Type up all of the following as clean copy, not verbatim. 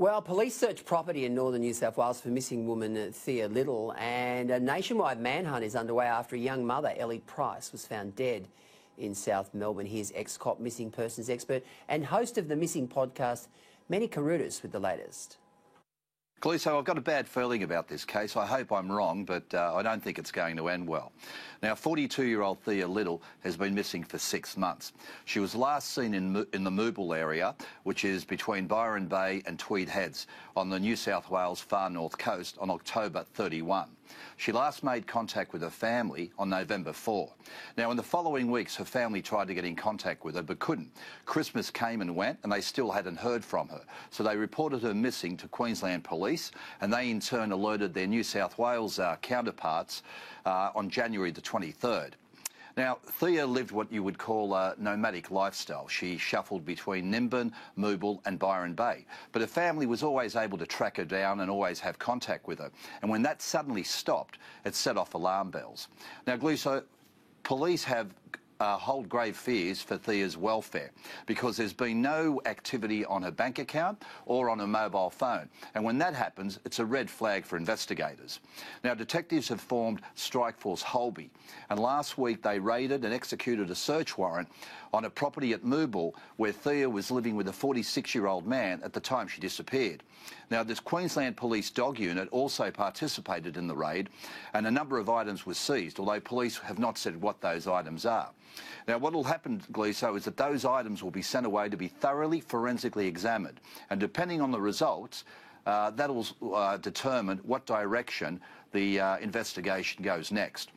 Well, police search property in northern New South Wales for missing woman Thea Little, and a nationwide manhunt is underway after a young mother, Ellie Price, was found dead in South Melbourne. Here's ex-cop missing persons expert and host of the Missing podcast, Manny Carruthers, with the latest. Gleeso, I've got a bad feeling about this case. I hope I'm wrong, but I don't think it's going to end well. Now, 42-year-old Thea Little has been missing for 6 months. She was last seen in the Moobil area, which is between Byron Bay and Tweed Heads on the New South Wales far north coast on October 31. She last made contact with her family on November 4. Now, in the following weeks, her family tried to get in contact with her but couldn't. Christmas came and went and they still hadn't heard from her. So they reported her missing to Queensland Police, and they in turn alerted their New South Wales counterparts on January the 23rd. Now, Thea lived what you would call a nomadic lifestyle. She shuffled between Nimbin, Moobil and Byron Bay. But her family was always able to track her down and always have contact with her. And when that suddenly stopped, it set off alarm bells. Now, Gleeso, police have hold grave fears for Thea's welfare because there's been no activity on her bank account or on her mobile phone. And when that happens, it's a red flag for investigators. Now, detectives have formed Strikeforce Holby, and last week they raided and executed a search warrant on a property at Moobil where Thea was living with a 46-year-old man at the time she disappeared. Now, this Queensland Police dog unit also participated in the raid, and a number of items were seized, although police have not said what those items are. Now, what will happen, Gleeso, is that those items will be sent away to be thoroughly forensically examined, and depending on the results, that will determine what direction the investigation goes next.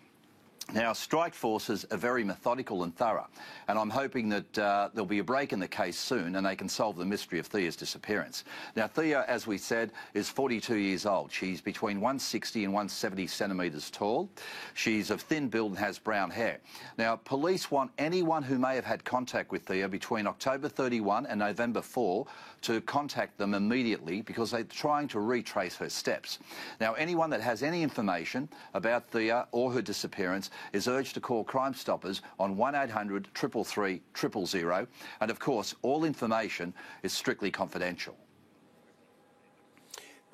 Now, strike forces are very methodical and thorough, and I'm hoping that there'll be a break in the case soon and they can solve the mystery of Thea's disappearance. Now, Thea, as we said, is 42 years old. She's between 160 and 170 centimetres tall. She's of thin build and has brown hair. Now, police want anyone who may have had contact with Thea between October 31 and November 4 to contact them immediately because they're trying to retrace her steps. Now, anyone that has any information about Thea or her disappearance is urged to call Crime Stoppers on 1800 333 000, and of course all information is strictly confidential.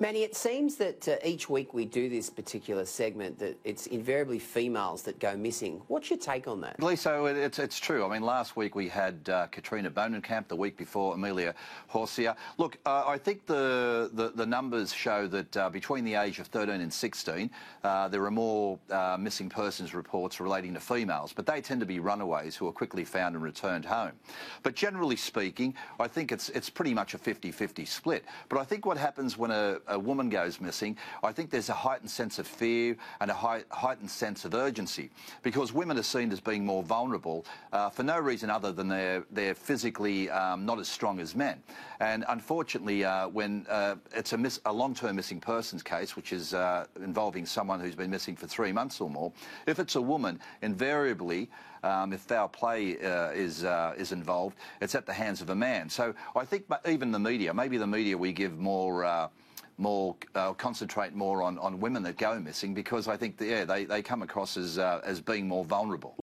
Manny, it seems that each week we do this particular segment that it's invariably females that go missing. What's your take on that? Gleeso, it's true. I mean, last week we had Katrina Bonenkamp, the week before Amelia Horsier. Look, I think the numbers show that between the age of 13 and 16, there are more missing persons reports relating to females, but they tend to be runaways who are quickly found and returned home. But generally speaking, I think it's pretty much a 50-50 split. But I think what happens when a woman goes missing, I think there's a heightened sense of fear and a heightened sense of urgency because women are seen as being more vulnerable for no reason other than they're physically not as strong as men. And unfortunately, when it's a long-term missing persons case, which is involving someone who's been missing for 3 months or more, if it's a woman, invariably, if foul play is involved, it's at the hands of a man. So I think even the media, maybe the media, we give concentrate more on women that go missing because I think they come across as being more vulnerable.